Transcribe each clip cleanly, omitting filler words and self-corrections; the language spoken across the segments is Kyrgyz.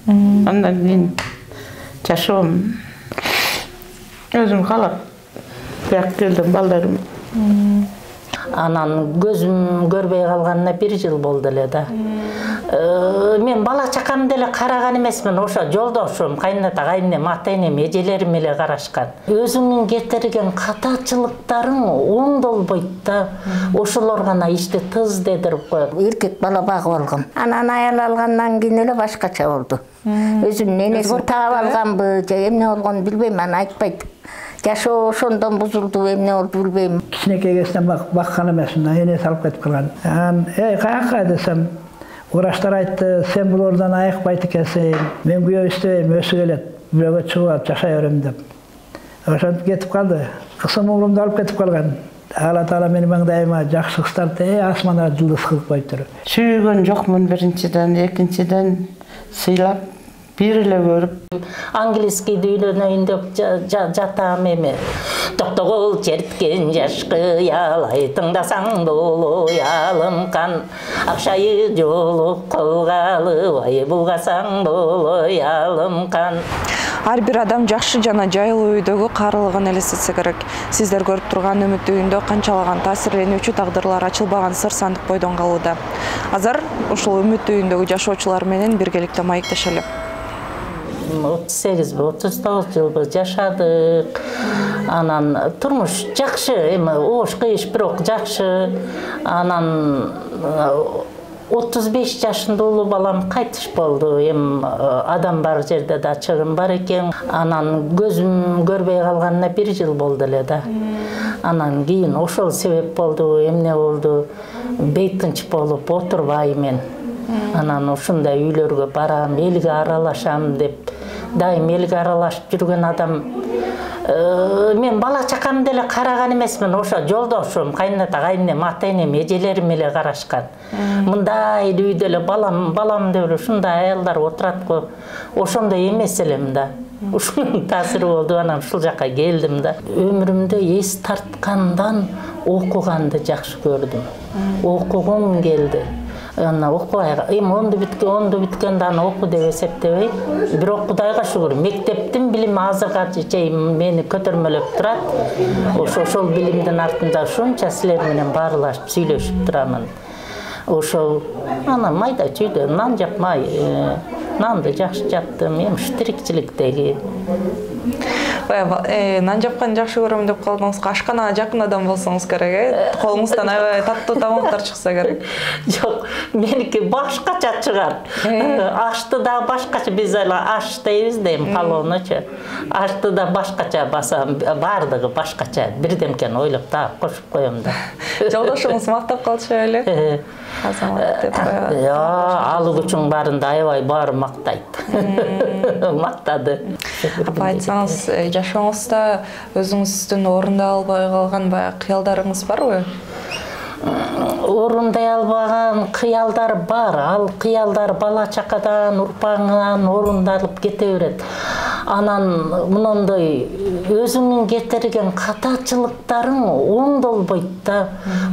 Андан кийин жашоом өзүм каалап бияк келдим балдарым. Анан көзүм көрбөй калганына 1 жыл болду эле да. Мен бала чакам деле караган эмесмин, ошо жолдошум, кайната кайнем, ата-энем, эжелерим эле карашкан. Өзүңүн кетирген катачылыктарың оңдолбойт да, ошолор гана ишти тездетирип коет. Эркек бала багып алгам. Анан аял алгандан кийин эле башкача болду. Өзүм энеси таап алганбы, же эмне болгонун билбейм, аны айтпайт. Жашоо ошондон бузулду, эмне болду билбейм. Кичинекей кезинен баккан эмесмин, энеси алып кетип калган. Каяка десем, врачтар айтты, сен булардан айыкпайт экенсиң, мен күйөө иштебейм, өсү келет, бирөөгө чыгып алып жашай берем деп. Ошентип кетип калды. Кысым умурумду алып кетип калган. Алла Таала менин маңдайыма жакшы кыздарды асманга жылдыз кылып коюптур. Сүйгөн жокмун биринчиден, экинчиден сыйлап бир эле көрүп. Английскийди үйлөнөйүн деп жатам эми. Токтогул черткен жаш кыялай, тыңдасаң боло ялым кан. Акчайы жолук кылгалы, бай булгасаң боло ялым кан. Ар бир адам жакшы жана жайлуу үйдөгү карылыгын элестетсе керек. Сиздер көрүп турган үмүттүү үйүндө канчалаган таасирленүүчү тагдырлар ачылбаган сыр сандык бойдон калууда. Азыр ушул үмүттүү үйүндөгү жашоочулар менен биргеликте маектешели. 38-39 жыл жашадык. Анан турмуш жакшы, эми оош кыйыш бирок жакшы. Анан 35 жашында улуу балам кайтыш болду. Эми адам бар жерде да чыгым бар экен. Анан көзүм көрбөй калганына 1 жыл болду эле да. Анан кийин ошол себеп болду, эмне болду? Бейтинч болуп отурбайм. Анан ушундай үйлөргө барам, элге аралашам деп дайым элге аралашып жүргөн адам. Мен бала чакам деле караган эмесмин, ошо жолдошум, кайната кайнем, ата-энем, эжелерим эле карашкан. Мындай үйдө эле балам деп ушундай аялдар отурат го. Ошондой эмес элем да. Ушунун таасири болду, анан ушул жакка келдим да. Өмүрүмдө эс тарткандан окуганды жакшы көрдүм. Окугум келди. Аны окубай, эми онду бүткөндө аны оку деп эсептебейм. Бирок Кудайга шүгүр, мектептин билими азырга чейин мени көтөрмөлөп турат. Ошол билимдин артында ушунча силер менен баарлашып сүйлөшүп турамын. Ошол ана майда чүйдө нан жапмай, нанды жакшы жаптым, эми ушу тирикчиликтеги. Нан жапкан жакшы көрөм деп калдыңызга, ашканага жакын адам болсоңуз керек, колуңуздан аябай таттуу тамактар чыкса керек. Жок, меники башкача чыгат. Ашты да башкача, биз эле аш дейбиз да, эми палоонучу. Ашты да башкача басам, бардыгы башкача. Бирдемкени ойлоп таап кошуп коем да. Жолдошуңуз мактап калчу беле? Азамат деп коет. Алуу үчүн баарында аябай баары мактайт. Мактады. Апа, айтсаңыз, жашооңузда өзүңүздүн орундай албай калган баягы кыялдарыңыз барбы? Орундай албаган кыялдар бар. Ал кыялдар бала чакадан, урпаңынан орундалып кете берет. Анан мындай өзүңүн кетирген катачылыктарың оңдолбойт да.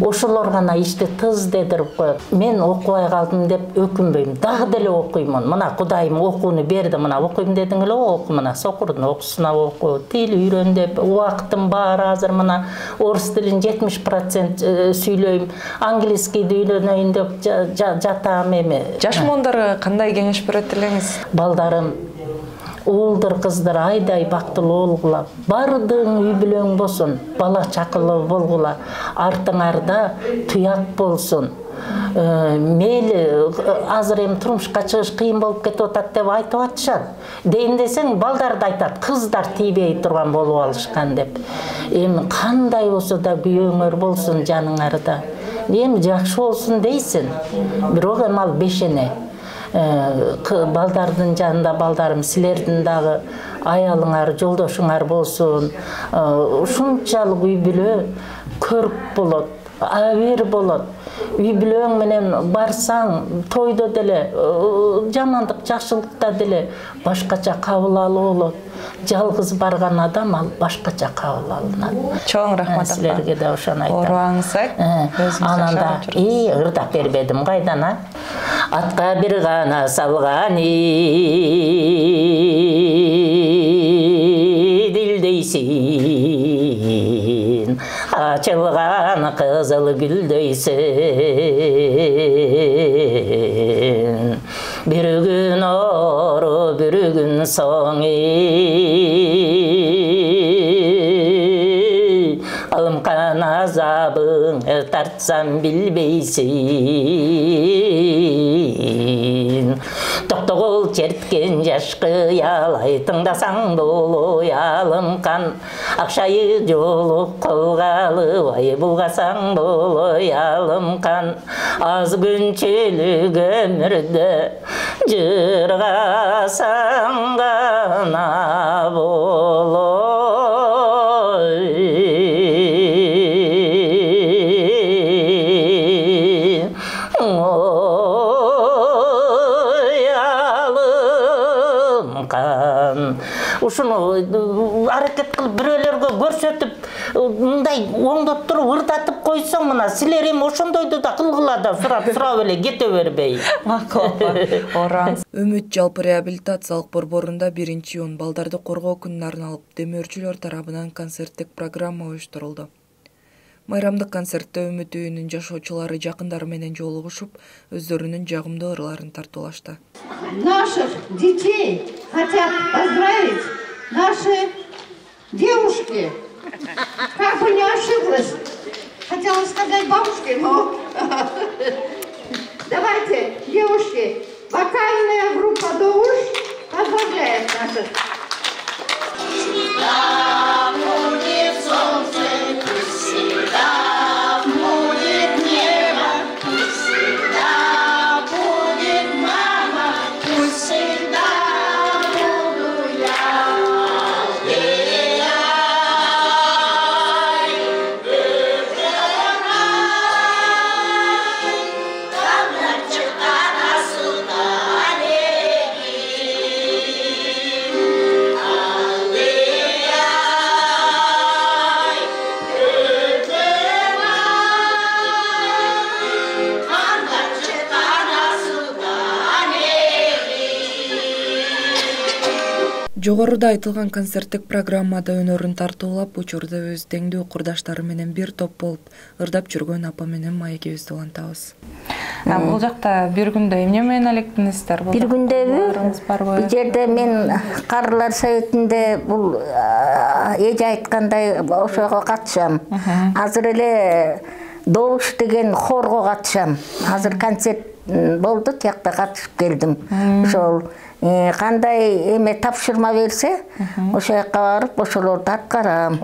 Ошолор гана ишти тездетирип коет. Мен окубай калдым деп өкүнбөйм. Дагы деле окуймун. Мына Кудайым окууну берди, мына окуйм дедиң эле, оку, мына Сокурдун окуусуна оку, тил үйрөн деп, убактым бар азыр мына орус тилин 70% сүйлөйм. Английскийди үйлөнөйүн деп жатам эми. Жаш моондарга кандай кеңеш берет элеңиз? Балдарым, уулдар, кыздар айдай бактылуу болгула. Бардыгың үй бүлөң болсун, бала чакылуу болгула. Артыңарда туяк болсун. Мейли азыр эми турмушка чыгыш кыйын болуп кетип атат деп айтып атышат. Дейин десең, балдарды айтат, кыздар тийбей турган болуп алышкан деп. Эми кандай болсо да күйөөңөр болсун жаныңарда. Эми жакшы болсун дейсин. Бирок эми ал бешене. Балдардын жанында балдарым, силердин дагы аялыңар, жолдошуңар болсун. Ушунчалык үй бүлө көрүп болот, абир болот. Үй бүлөң менен барсаң, тойдо деле, жамандык, жакшылыкта деле башкача кабыл алуу болот. Жалгыз барган адам ал башкача кабыл алынат. Чоң рахмат. Силерге да ошону айтам. Оорубаңыз, анан да ырдап бербедим кайдан, Атка бир гана салган açılgan kızıl güldeysin. Bir gün oru, bir gün soğu. Alımkan azabını tartsam bilbeysin. Toktogol çertken yaşkı yalay tыңдасаң dolu yalımkan. Akşayı jolu kolgalı vay bulgasaң dolu yalımkan. Az günçülük ömürde jırgasaң gana bolo. Ушуну аракет кылып бирөөлөргө көрсөтүп, мындай оңдоп туруп ырдатып койсоң, мына силер эми ошондойду да кылгыла да сурап эле кете бербей. Макул. Үмүт жалпы реабилитациялык борборунда 1-июнь балдарды коргоо күнүнө арналып демөөрчүлөр тарабынан концерттик программа уюштурулду. Майрамдык концертте Үмүт үйүнүн жашоочулары жакындары менен жолугушуп, өздөрүнүн жагымдуу ырларын тартуулашты. Наших детей хотят поздравить наши девушки. Как бы не ошиблась. Хотела сказать бабушки, но... Давайте, девушки, вокальная группа «Душ» поздравляет наших. Жогоруда айтылган концерттик программада өнөрүн тартуулап, учурда өз теңдүү курдаштары менен бир топ болуп ырдап жүргөн апа менен маегибизди улантабыз. Бул жакта бир күндө эмне менен алектиңиздер? Бир күндөбү? Бул жерде мен карылар советинде бул эже айткандай ошого катышам. Азыр эле Добуш деген хорго катышам. Азыр концерт болду, тиякта катышып келдим. Ошол кандай эме тапшырма берсе, ошол жака барып, ошолорду аткарам.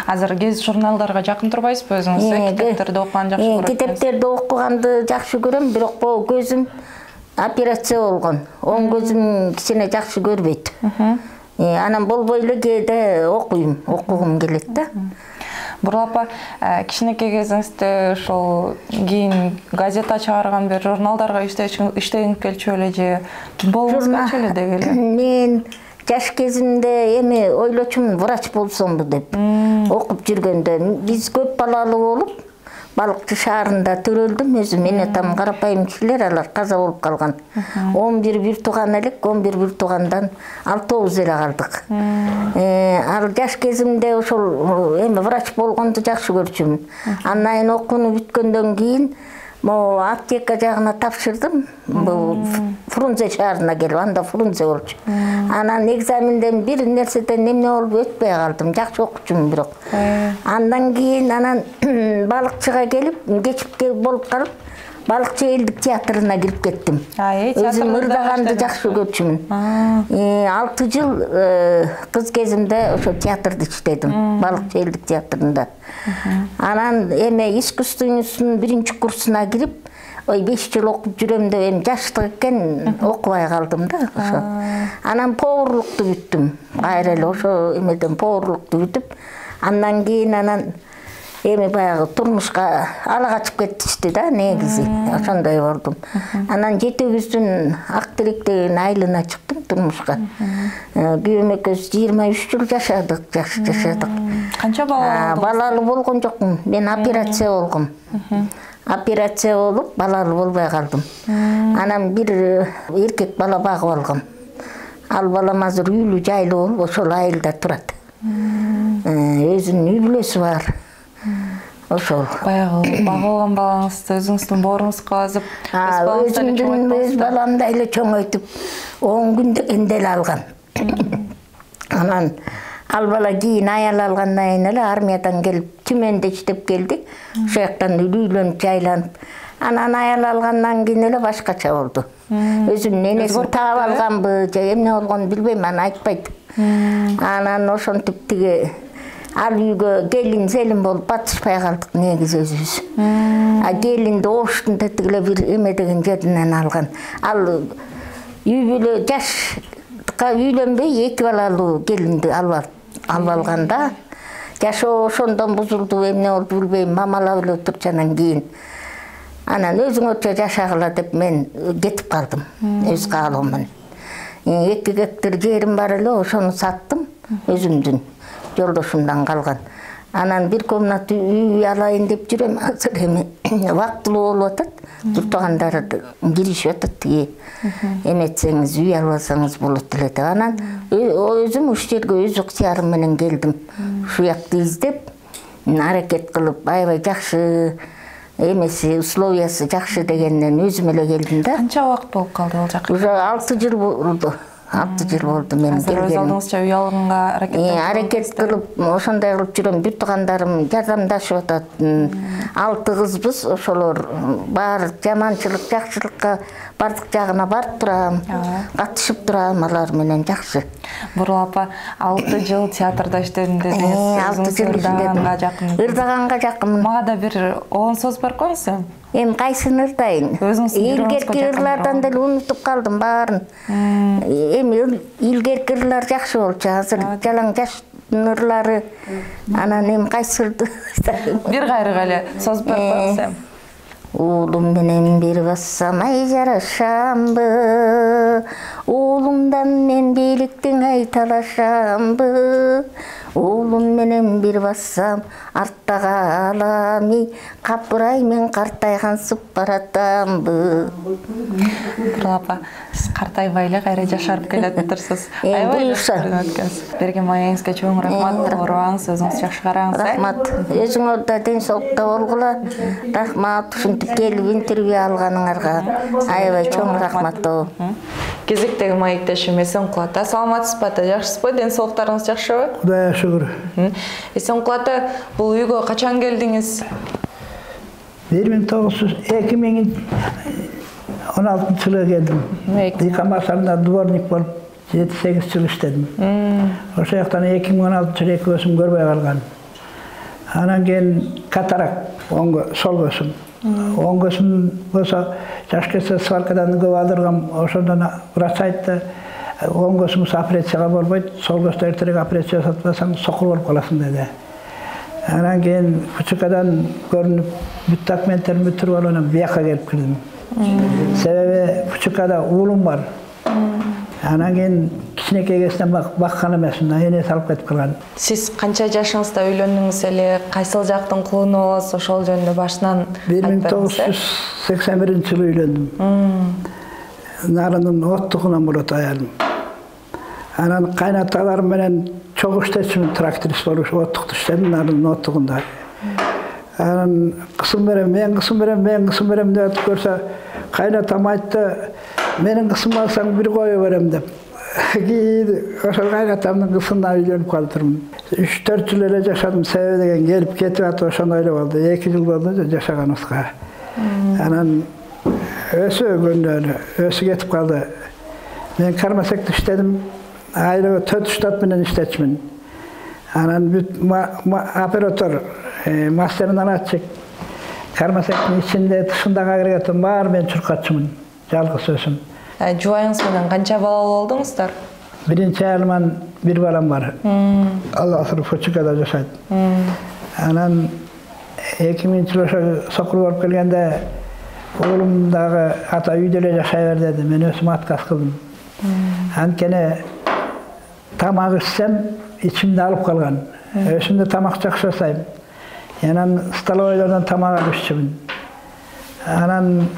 Азыр гез журналдарга жакын турбайсызбы өзүңүз? Китептерди окуганды жакшы көрөм. Китептерди окуганды жакшы көрөм, бирок бул көзүм операция болгон. Оң көзүм кичине жакшы көрбөйт. Анан болбой эле кээде окугум келет да. Бурлапа, кичинекей кезиңизде ошол кийин газета чыгарган бир журналдарга иштегиңиз келчү эле же болгуңуз келчү эле деги эле? Мен жаш кезимде эми ойлочумун, врач болсомбу деп. Окуп жүргөндө биз көп балалуу болуп, Балыкчы шаарында төрөлдүм өзүм. Эне там карапайым кишилер, алар каза болуп калган. 11 бир тууган элек, 11 бир туугандан 6-9 эле калдык. Ал жаш кезимде ошол эми врач болгонду жакшы көрчүмүн. Андан окууну бүткөндөн кийин аптека жагына тапшырдым. Фрунзе шаарына келип, анда Фрунзе болчу. Анан экзаменден бир нерседен эмне болуп өтпөй калдым. Жакшы окучумун бирок. Андан кийин балыкчыга келип, кечип болуп калып, Балыкчы элдик театрына кирип кеттим. Өзүм ырдаганды жакшы көрчүмүн. 6 жыл кыз кезимде ошо театрда иштедим. Балыкчы элдик театрында. Анан эме искусство институтунун 1-курсуна кирип, 5 жыл окуп жүрөм деп эми жаштык экен окубай калдым да ошо. Анан поварлыкту бүттүм. Кайра эле ошо эмеден поварлыкту бүтүп, андан кийин эми баягы турмушка ала качып кетишти да негизи. Ошондой болдум. Анан 7-күздүн Актирек деген айылына чыктым турмушка. Күйөөм экөөбүз 23 жыл жашадык, жакшы жашадык. Канча бала? Балалуу болгон жокмун. Мен операция болгом. Операция болуп, балалуу болбой калдым. Анан бир эркек бала багып алгам. Ал балам азыр үйлүү жайлуу болуп, ошол айылда турат. Өзүнүн үй бүлөсү бар. Ошол. Баягы багылган балаңызды өзүңүздүн бооруңузга базып, Өз баламды эле чоңойтуп 10 күн дегенде эле алган. Анан ал бала кийин аял алгандан кийин эле армиядан келип Түмөндө иштеп келди. Ошол жактан үйлөнүп жайланып. Анан аял алгандан кийин эле башкача болду. Өзүмдүн энеси таап алганбы, же эмне болгонун билбейм, аны айтпайт. Анан ошентип тиги ал үйгө келин селин болуп батышпай калдык негизи өзүбүз. Келинди Оштун тетигиле бир эме деген жеринен алган. Ал үй бүлө жашка үйлөнбөй 2 балалуу келинди алып алганда жашоо ошондон бузулду, эмне болду билбейм, мамалап эле отурчанан кийин. Анан өзүңөрчө жашагыла деп мен кетип калдым өз каалоом менен. 2 гектар жерим бар эле, ошону саттым өзүмдүн. Жолдошумдан калган. Анан бир комната үй алайын деп жүрөм, азыр эми вактылуу болуп атат. Туртугандар киришип атат тиги. Эметсеңиз үй албасаңыз болот эле деп. Анан өзүм ушул жерге өз ыктыярым менен келдим. Ушул жакты издеп, аракет кылып, аябай жакшы эмеси, условиясы жакшы дегенден өзүм эле келдим да. Канча убакыт болуп калды ал жакка? Уже 6 жыл болду. 6 жыл болду мен келгеним. Өз алдыңызча үй алганга аракет кылып, ошондой кылып жүрөм. Бир туугандарым жардамдашып атат. 6 кызбыз, ошолор бар жаманчылык, жакшылыкка бардык жагына барып турам, катышып турам алар менен жакшы. Бурул апа 6 жыл театрда иштедим дедиңиз. 6 жыл Ырдаганга жакын. Ырдаганга жакын. Мага да бир 10 сөз бар коңуз. Эми кайсыны ырдайын? Илгерки ырлардан деле унутуп калдым баарын. Эми илгерки ырлар жакшы болчу, азыр жалаң жаштын ырлары. Анан эми кайсы ырды? Бир кайрыга эле сөз бар коңуз. Уулум менен бир бассам ай жарашамбы, уулумдан мен бийликтин айталашамбы. Уулум менен бир бассам артта калам, капырай мен картайгансып баратамбы. Бурул апа, сиз картайбай эле кайра жашарып келатырсыз. Аябай берген маегиңизге чоң рахмат. Оорубаңыз, өзүңүз жакшы караңыз. Рахмат. Өзүңөр да ден соолукта болгула. Рахмат, ушинтип келип интервью алганыңарга аябай чоң рахмат. Кезектеги маектешим Эсенкул ата. Саламатсызбы ата, жакшысызбы? Ден соолуктарыңыз жакшыбы? Кудайга шүгүр. Эсенкул ата, бул үйгө качан келдиңиз? 2016 жылы келдим. Декабрь айында дворник болуп 7-8 жыл иштедим. Ошол жактан 2016 жылы көзүм көрбөй калган. Анан кийин катарак, сол көзүм. Оң көзүм болсо жаш кезде свалкадан көп алдыргам, ошондон врач айтты, оң көзүңүз операцияга болбойт, сол көздө эртерээк операция жасатпасаң сокур болуп каласың деди. Анан кийин Пучукадан көрүнүп, бүт документтерим бүтүрүп алып, анан бияка келип кирдим. Себеби Пучукада уулум бар. Анан кийин кичинекей кезинен баккан эмесмин, энеси алып кетип калган. Сиз канча жашыңызда үйлөндүңүз эле, кайсыл жактын кулуну болосуз, ошол жөнүндө башынан айтып бериңиз. 1981 жылы үйлөндүм. Нарынын оттугунан болот аялым. Анан кайнаталарым менен чогуу иштечүмүн, тракторист болуп оттукту иштедим, нарынын оттугунда. Анан кысым берем деп көрсө, кайнатам айтты, менин кысым алсаң бир кое берем деп. Ошол кайнатамдын кысына үйлөнүп калдырмын. 3-4 жыл эле жашадым, себеби деген келип кетип атып ошондой эле болду. 2 жыл болду жашаганыбызга. Анан өсү кетип калды. Мен кармасекте иштедим, айлыгы 4 штат менен иштечүмүн. Анан бүт оператор, мастер наладчик, кармасектин ичинде, тышындагы агрегатым бар, мен чуркатчумун, жалгыз өзүм. Жубайыңыз менен канча балалуу болдуңуздар? Биринчи аялыман бир балам бар. Ал азыр Пучукада жашайт. Анан 2000 жыл сокур болуп келгенде уулум дагы ата үйдө эле жашай бер деди. Мен өзүм отказ кылдым. Анткени тамак ичсем ичимди алып калган. Өзүмдө тамак жакшы жасайм. Анан столовойдон тамак алып иччүмүн. Анан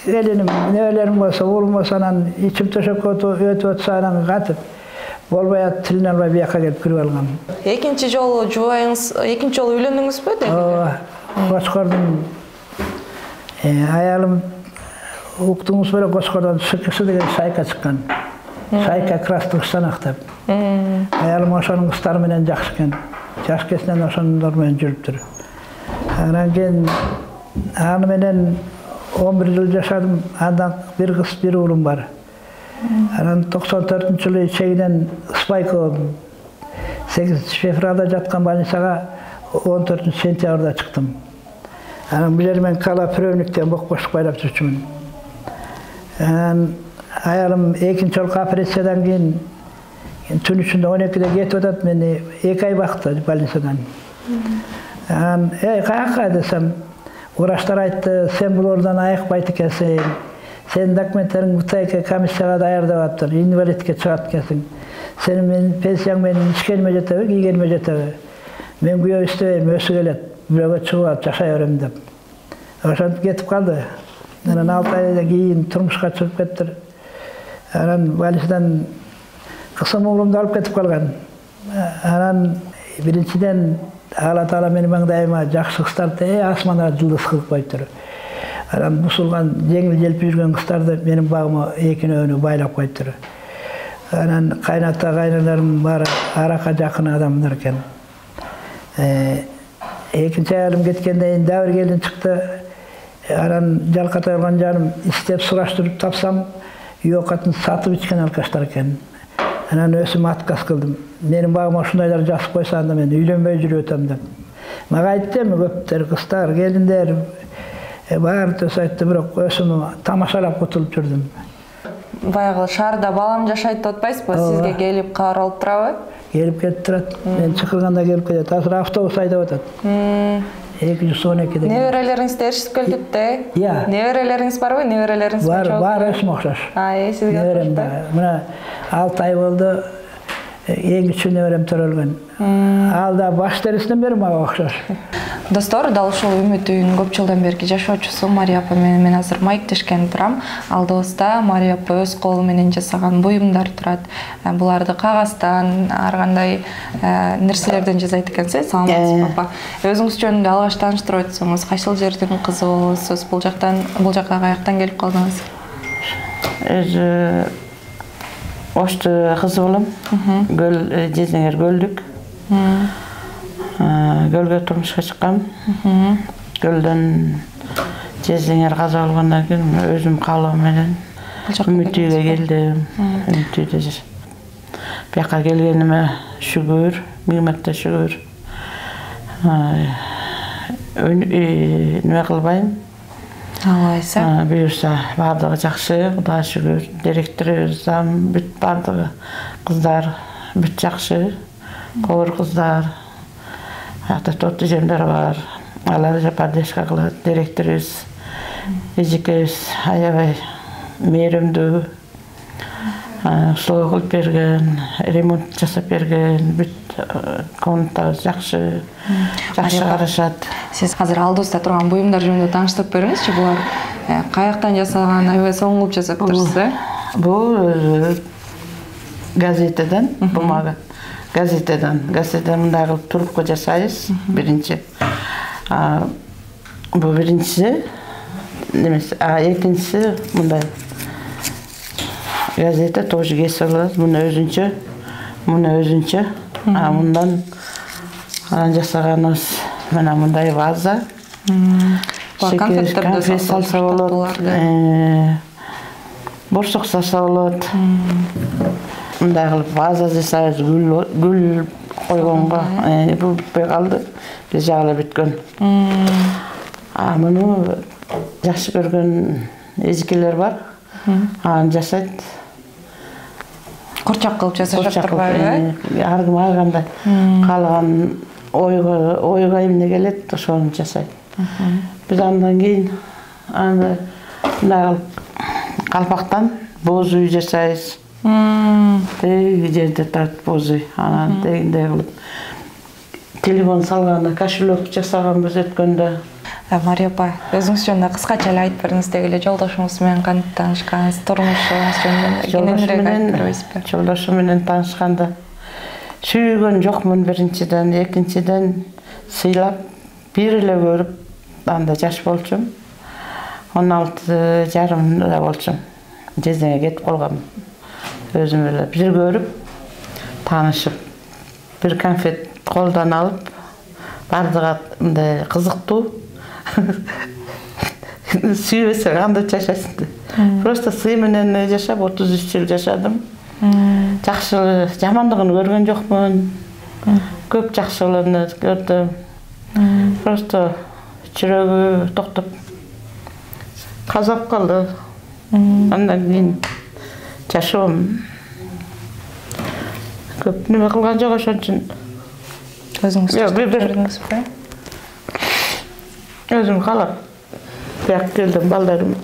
келиним, небелерим болсо, уулум болсо, анан ичим төшөккө өтүп атса, анан кантип болбой тилин албай бияка келип кирип алгам. Экинчи жолу жубайыңыз, экинчи жолу үйлөндүңүзбү деди? Кошкордун аялым уктуңуз беле Кошкордон ШКС деген шайка чыккан. Шайка крастык станок деп. Аялым ошонун кыздары менен жакшы экен. Жаш кезинен ошондор менен жүрүптүр. Анан кийин аны менен 11 жыл жашадым. Андан бир кыз, бир уулум бар. Анан 94-жылы чегинен спайка болдум. 8 февралда жаткан больницага 14 сентябрда чыктым. Анан бул жер мен кала приемниктен бок-бош байлап жүрчүмүн. Анан аялым экинчи жолку операциядан кийин түн ичинде 12-де кетип атат, мени 2 ай бакты больницадан. Анан каяка десем, врачтар айтты, сен бул ордон айыкпайт экенсиң. Сен документтериң УТК комиссияга даярдап атыр, инвалидке чыгат экенсиң. Сенин пенсияң менин ишкениме жетеби, кийгениме жетеби. Мен күйөө иштебейм, өсү келет, бирөөгө чыгып жашай берем деп. Ошентип кетип калды. Анан 6 айдан кийин турмушка чыгып кеттир. Анан больницадан кысым уулумду алып кетип калган. Анан биринчиден Алла Таала мени маңдайыма жакшы кыздарды асманга жылдыз кылып коюптур. Анан бусулган жеңил желпип жүргөн кыздарды менин багыма экинөөнү байлап коюптур. Анан кайната кайнелерим баары аракка жакын адамдар экен. Экинчи аялым кеткенден кийин дагы бир келин чыкты. Анан жалката алган жаным иштеп сураштырып тапсам, үй оокатын сатып ичкен алкаштар экен. Анан өзүм отказ кылдым. Менин багыма ушундайлар жазып койсо анда мен үйлөнбөй жүрүп өтөм деп. Мага айтты эми көптөр кыздар, келиндер баары төс айтты, бирок өзүм тамашалап кутулуп жүрдүм. Баягы шаарда балам жашайт деп атпайсызбы? Сизге келип каралып турабы? Келип кетип турат. Мен чыкканда келип кетет. Азыр автобус айдап атат. 212-де. Неберелериңизди эрişип келдик да? Неберелериңиз барбы? Неберелериңиз бар, өсүм окшош. Сизге окшош. Мына 6 ай болду. Эң кичүү неберем төрөлгөн. Ал да баш терисинен бери мага окшош. Достор, дал ушул Үмүт үйүнүн көп жылдан берки жашоочусу Мария апа менен мен азыр маектешкен турам. Алдыбызда Мария апа өз колу менен жасаган буюмдар турат. Буларды кагаздан, ар кандай нерселерден жасайт экенсиз. Саламатсызбы апа? Өзүңүз жөнүндө алгач тааныштырып өтсөңүз, кайсыл жердин кызы болосуз? Бул жакка каяктан келип калдыңыз? Ошты кызы болом. Жезеңер көлдүк. Гөлгө турмушка чыккам. Гөлдөн Жезеңер каза болгондон кийин өзүм каалоом менен Үмүт үйгө келдим. Үмүт үйдө жашап. Бияка келгениме шүгүр, миң марта шүгүр. Неме кылбайм. Алайса. Буюрса баардыгы жакшы, Кудайга шүгүр. Директор, зам, бүт баардыгы кыздар бүт жакшы. Повар кыздар. Ата тотты жемдер бар. Алар поддержка кылат. Директорубуз, эжекебиз аябай мээримдүү. Услуга кылып берген, ремонт жасап берген, бүт комнатабыз жакшы. Жакшы карашат. Сиз азыр алдыбызда турган буюмдар жөнүндө тааныштырып бериңизчи. Булар каяктан жасалган, аябай соңулуп жасап турсуз, Бул газетеден, бумага. Газетеден мындай кылып трубка жасайбыз, биринчи. Бул биринчиси, немесе, экинчиси мындай. Газета тоже кесип алат, муну өзүнчө. Мындан жасаганыбыз мына мындай ваза. Конфет салса болот. Борсок салса болот. Мындай кылып ваза жасайбыз, гүл койгонго. Бул бүтпөй калды. Бир жагы бүткөн. Муну жакшы көргөн эжекелер бар. Аны жасайт. Курчак кылып жасашат турбайбы? Ар ким ар кандай каалаган ойго эмне келет, ошону жасайт. Биз андан кийин аны мындай кылып калпактан боз үй жасайбыз. Теги жерде турат боз үй. Анан тегиндей кылып телефон салганда кошелек жасаганбыз өткөндө. Мария апа, өзүңүз жөнүндө кыскача эле айтып бериңиз дегиле, жолдошуңуз менен кантип таанышканыңыз, турмушуңуз жөнүндө кененирээк айтып бербейсизби? Жолдошум менен таанышканда сүйгөн жокмун биринчиден, экинчиден сыйлап, бир эле көрүп, анда жаш болчумун. 16 жарымда болчумун. Жездеме кетип калгам. Өзүм эле бир көрүп, таанышып, бир конфет колдон алып, бардыгы мындай кызыктуу. Сүйбөсөң анда жашайсың. Просто сый менен жашап 33 жыл жашадым. Жакшы, жамандыгын көргөн жокмун. Көп жакшылыгын көрдүм. Просто жүрөгү токтоп казап калды. Андан кийин жашоом көп неме кылган жок, ошон үчүн Өзүңүз өзүм каалап бияк келдим, балдарым.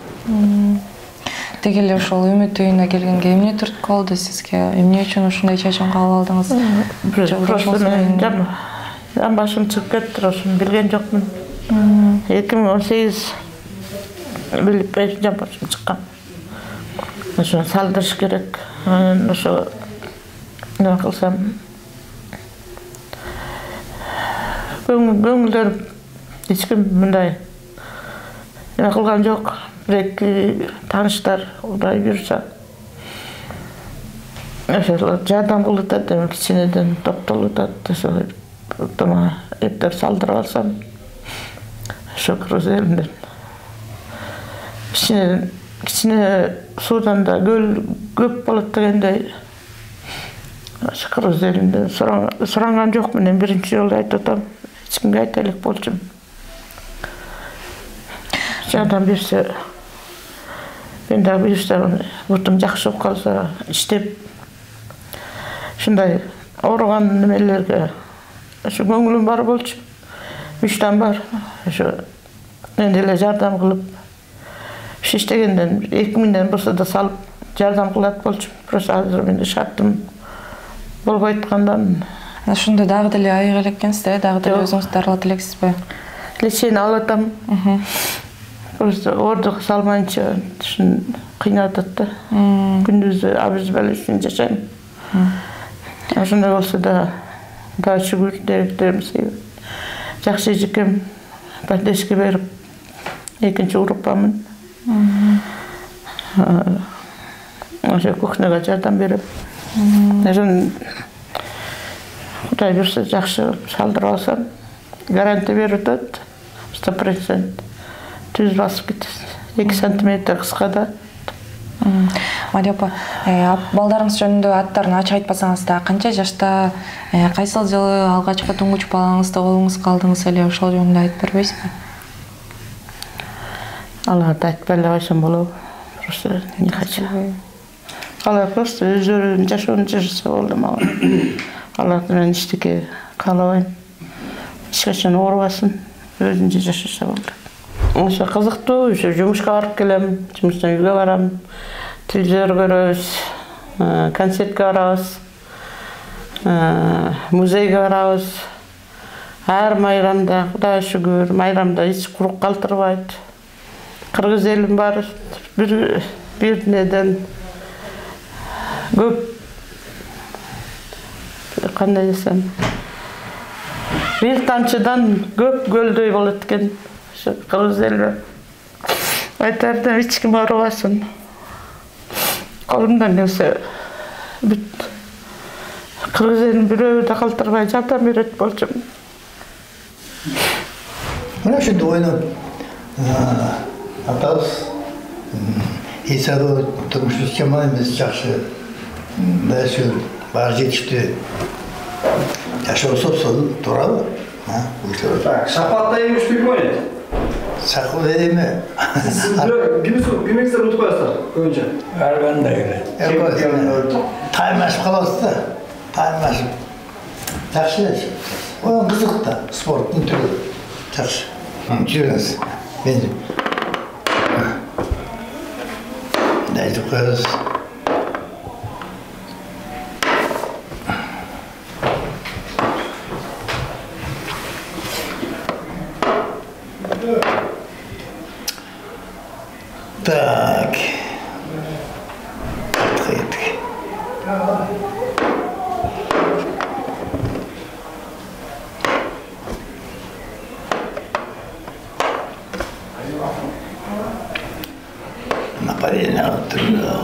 Деги эле ошол үмүт үйүнө келгенге эмне түрткү болду сизге? Эмне үчүн ушундай чечим кабыл алдыңыз? Просто мен жан башым чыгып кетти, ошону билген жокмун. 2018 билип жан башым чыккан. Ошону салдырыш керек. Ошо неме кылсам көңүлдөр эч ким мындай неме кылган жок. Бир-эки тааныштар удай жүрсө ошол жардам кылып атат, кичинеден топтолуп атат. Ошо эптеп салдырып алсам, ошо крузеримден кичине суудан да көл көп болот дегендей, ошо крузеримден суранган жокмун. Мен биринчи жолу айтып атам, эч кимге айта элек болчумун. Жардам берсе, мен дагы буюрса, бутум жакшы болуп калса, иштеп, ушундай ооруган немелерге ошо көңүлүм бар болчу. Мечтам бар. Ошо мен деле жардам кылып, иш иштегенден 2000ден болсо да салып жардам кылат болчумун. Просто азыр менде шартым болбой аткандан. Ошондо дагы деле айык элек экенсиз да, дагы деле өзүңүз дарылат элексизби? Лечение алып атам. Просто ордук салмайынча ушун кыйнап атат да. Күндүзү абыз бала үчүн жашайм. Ошондой болсо да дагы шүгүр деректеримиз жакшы эжекем, поддержка берип, экинчи группамын. Ошо кухняга жардам берип, ошон Кудай буюрса жакшы салдырып алсам, гарантия берип атат, 100%. Түз басып кетесиз. 2 сантиметр кыскада. Мария апа, балдарыңыз жөнүндө аттарын ачык айтпасаңыз да, канча жашта, кайсыл жылы алгачкы туңгуч балаңызды колуңузга алдыңыз эле, ошол жөнүндө айтып бербейсизби? Аларды айтпай эле койсом болобу? Просто не хочу. Алар просто өздөрүнүн жашоонун жашаса болду мага. Алар менен эчтеке каалабайм. Эч качан оорубасын, өзүнчө жашаса болду. Ошо кызыктуу, ошо жумушка барып келем, жумуштан үйгө барам, телевизор көрөбүз, концертке барабыз, музейге барабыз. Ар майрамда, Кудайга шүгүр, майрамда эч курук калтырбайт. Кыргыз элим бар, бир неден көп, кандай десем, бир тамчыдан көп көлдөй болот экен. Кыргыз элиме айтардым, эч ким оорубасын. Колумдан келсе, бүт кыргыз элин бирөө да калтырбай жардам берет болчумун. Мына ушинтип ойноп, атабыз эсаду турмушубуз жаман эмес, жакшы, башы бар жетиштүү жашоосу туурабы? Шапатта эмиштүү ким ойнойт? Сакыл эме. Кимиңиздер утуп коесуздар көбүнчө? Ар кандай эле. Таймашып калабыз да. Таймашып. Жакшы эле. Оң кызык да, спорттун түрү. Жакшы. Жүрүңүз. Мен дайтып коебуз. Good. Нападение оттуда.